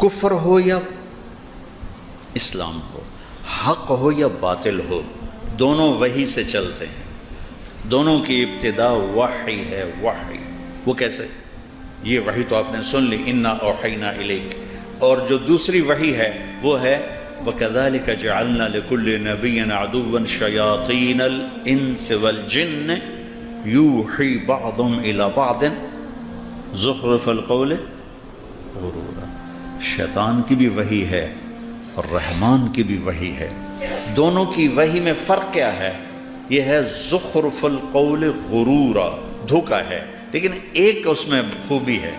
کفر ہو یا اسلام ہو، حق ہو یا باطل ہو، دونوں وحی سے چلتے ہیں، دونوں کی ابتدا وحی ہے۔ وحی وہ کیسے؟ یہ وحی تو آپ نے سن لی، انا اوحینا الیک، اور جو دوسری وحی ہے وہ ہے وَكَذَلِكَ جَعَلْنَا لِكُلِّ نَبِيٍّ عَدُوًّا شَيَاطِينَ الْإِنسِ وَالْجِنِّ يُوحِي بَعْضُهُمْ إِلَى بَعْضٍ زُخْرُفَ الْقَوْلِ غُرُورًا۔ شیطان کی بھی وحی ہے اور رحمان کی بھی وحی ہے، دونوں کی وحی میں فرق کیا ہے؟ یہ ہے زخرف القول غرورا، دھوکہ ہے، لیکن ایک اس میں خوبی ہے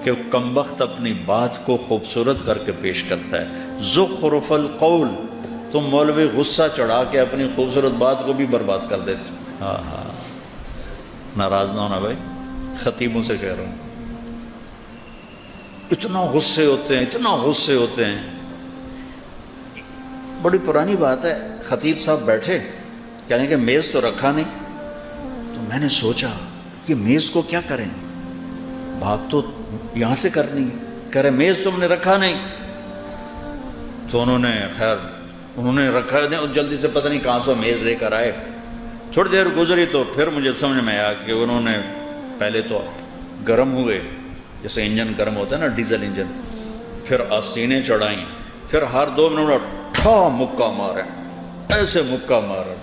کہ کمبخت اپنی بات کو خوبصورت کر کے پیش کرتا ہے۔ زخرف القول، تم مولوی غصہ چڑھا کے اپنی خوبصورت بات کو بھی برباد کر دیتے۔ ہاں ہاں، ناراض نہ ہونا بھائی، خطیبوں سے کہہ رہا ہوں، اتنا غصے ہوتے ہیں، اتنا غصے ہوتے ہیں۔ بڑی پرانی بات ہے، خطیب صاحب بیٹھے، کہنے کہ میز تو رکھا نہیں، تو میں نے سوچا کہ میز کو کیا کریں، بات تو یہاں سے کرنی ہے، کہہ رہے میز تم نے رکھا نہیں، تو انہوں نے رکھا نہیں، اور جلدی سے پتہ نہیں کہاں سے میز لے کر آئے۔ تھوڑی دیر گزری تو پھر مجھے سمجھ میں آیا کہ انہوں نے پہلے تو گرم ہوئے، جیسے انجن گرم ہوتا ہے نا، ڈیزل انجن، پھر آستینیں چڑھائیں، پھر ہر 2 منٹ ٹھا مکہ مارے، ایسے مکہ مارے،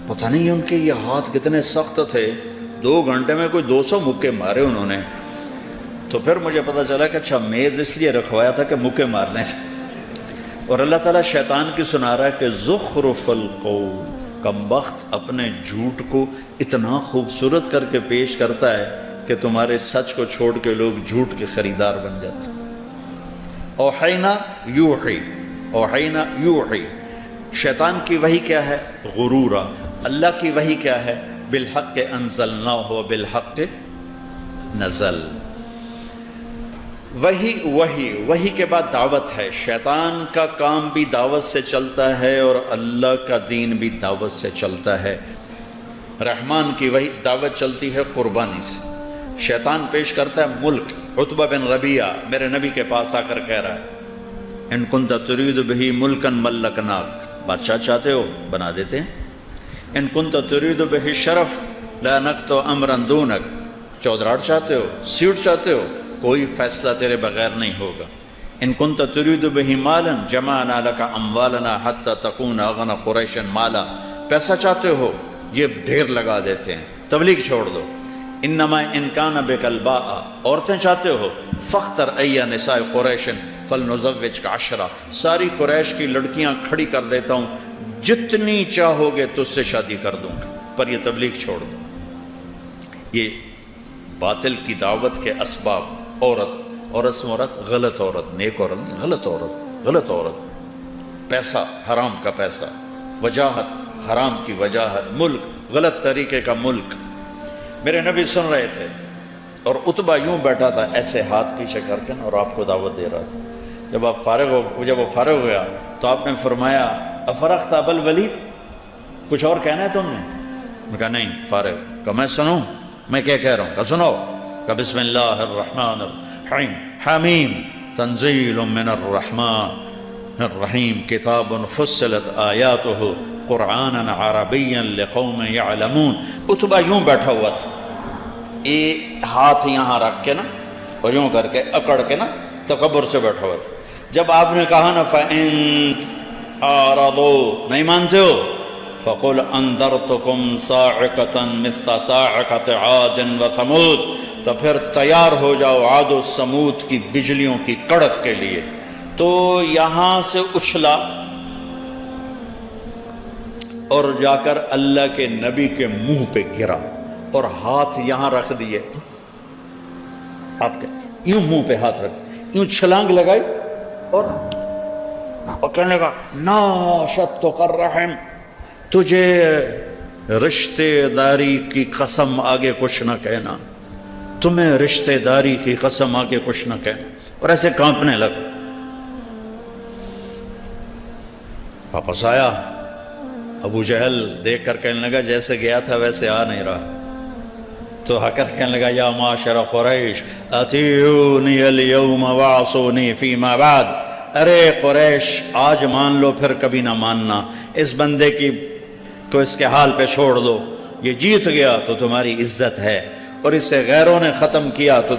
پتہ نہیں ان کے یہ ہاتھ کتنے سخت تھے، 2 گھنٹے میں کوئی 200 مکے مارے انہوں نے۔ تو پھر مجھے پتہ چلا کہ اچھا میز اس لیے رکھوایا تھا کہ مکے مارنے تھے۔ اور اللہ تعالیٰ شیطان کی سنا رہا ہے کہ زخرف القول، کمبخت اپنے جھوٹ کو اتنا خوبصورت کر کے پیش کرتا ہے کہ تمہارے سچ کو چھوڑ کے لوگ جھوٹ کے خریدار بن جاتے ہیں۔ اوحینا یوحی، اوحینا یوحی، شیطان کی وحی کیا ہے؟ غرورا۔ اللہ کی وحی کیا ہے؟ بالحق انزلناہ وبالحق نزل۔ وحی کے بعد دعوت ہے۔ شیطان کا کام بھی دعوت سے چلتا ہے اور اللہ کا دین بھی دعوت سے چلتا ہے۔ رحمان کی وحی دعوت چلتی ہے قربانی سے، شیطان پیش کرتا ہے ملک۔ عتبہ بن ربیعہ میرے نبی کے پاس آ کر کہہ رہا ہے ان کنت ترید بہ ملکا ملکناک، بادشاہ چاہتے ہو بنا دیتے ہیں، ان کنت ترید بہ شرف لا نکت امرا دونک، چودراڑ چاہتے ہو، سیٹ چاہتے ہو، کوئی فیصلہ تیرے بغیر نہیں ہوگا، ان کنت ترید بہ مالا جمعنا لک اموالنا حتی تکون اغنى قریش مالا، پیسہ چاہتے ہو یہ ڈھیر لگا دیتے ہیں، تبلیغ چھوڑ دو۔ انما ان کان بک الباء، عورتیں چاہتے ہو، فاختر ای نساء قریش فلنزوجک عشرہ، ساری قریش کی لڑکیاں کھڑی کر دیتا ہوں، جتنی چاہو گے تجھ سے شادی کر دوں گا، پر یہ تبلیغ چھوڑ دو۔ یہ باطل کی دعوت کے اسباب، عورت، غلط عورت، نیک عورت نہیں، غلط عورت، پیسہ، حرام کا پیسہ، وجاہت، حرام کی وجاہت، ملک، غلط طریقے کا ملک۔ میرے نبی سن رہے تھے اور عتبہ یوں بیٹھا تھا ایسے ہاتھ پیچھے کر کے اور آپ کو دعوت دے رہا تھا۔ جب وہ فارغ ہو گیا تو آپ نے فرمایا افرغت ابا الولید، کچھ اور کہنا ہے تم نے؟ میں کہا نہیں، فارغ۔ کہا میں سنوں، میں کیا کہہ رہا ہوں؟ کہا سنو۔ کہا بسم اللہ الرحمن الرحیم، حمیم تنزیل من الرحمن الرحیم، کتاب فصلت آیاتہ قرآنا عربیا لقوم یعلمون۔ عتبہ یوں بیٹھا ہوا تھا، ایک ہاتھ یہاں رکھ کے نا اور یوں کر کے اکڑ کے نا تکبر سے بیٹھا ہوا تھا۔ جب آپ نے کہا نا فَإِن أَعْرَضُوا، نہیں مانتے ہو، فَقُلْ أَنذَرْتُكُمْ صَاعِقَةً مِثْلَ صَاعِقَةِ عَادٍ وَثَمُودَ، تو پھر تیار ہو جاؤ عاد و سمود کی بجلیوں کی کڑک کے لیے۔ تو یہاں سے اچھلا اور جا کر اللہ کے نبی کے منہ پہ گرا اور ہاتھ یہاں رکھ دیے، آپ کے یوں منہ پہ ہاتھ رکھ، یوں چھلانگ لگائی اور کہنے لگا ناشدتک الرحم، تجھے رشتے داری کی قسم آگے کچھ نہ کہنا، تمہیں رشتے داری کی قسم آگے کچھ نہ کہنا، اور ایسے کانپنے لگ۔ واپس آیا، ابو جہل دیکھ کر کہنے لگا جیسے گیا تھا ویسے آ نہیں رہا، تو آ کر کہنے لگا یا معاشر قریش اطیعونی اليوم وعصونی فیما بعد، ارے قریش آج مان لو پھر کبھی نہ ماننا، اس بندے کو اس کے حال پہ چھوڑ دو، یہ جیت گیا تو تمہاری عزت ہے، اور اسے غیروں نے ختم کیا تو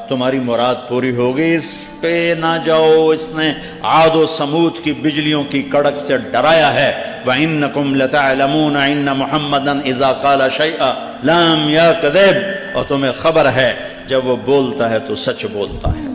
تمہاری مراد پوری ہوگی، اس پہ نہ جاؤ، اس نے عاد و سمود کی بجلیوں کی کڑک سے ڈرایا ہے۔ وَإِنَّكُمْ لَتَعْلَمُونَ إِنَّ مُحَمَّدًا إِذَا قَالَ شَيْئًا لَمْ يَكْذِبْ، اور تمہیں خبر ہے جب وہ بولتا ہے تو سچ بولتا ہے۔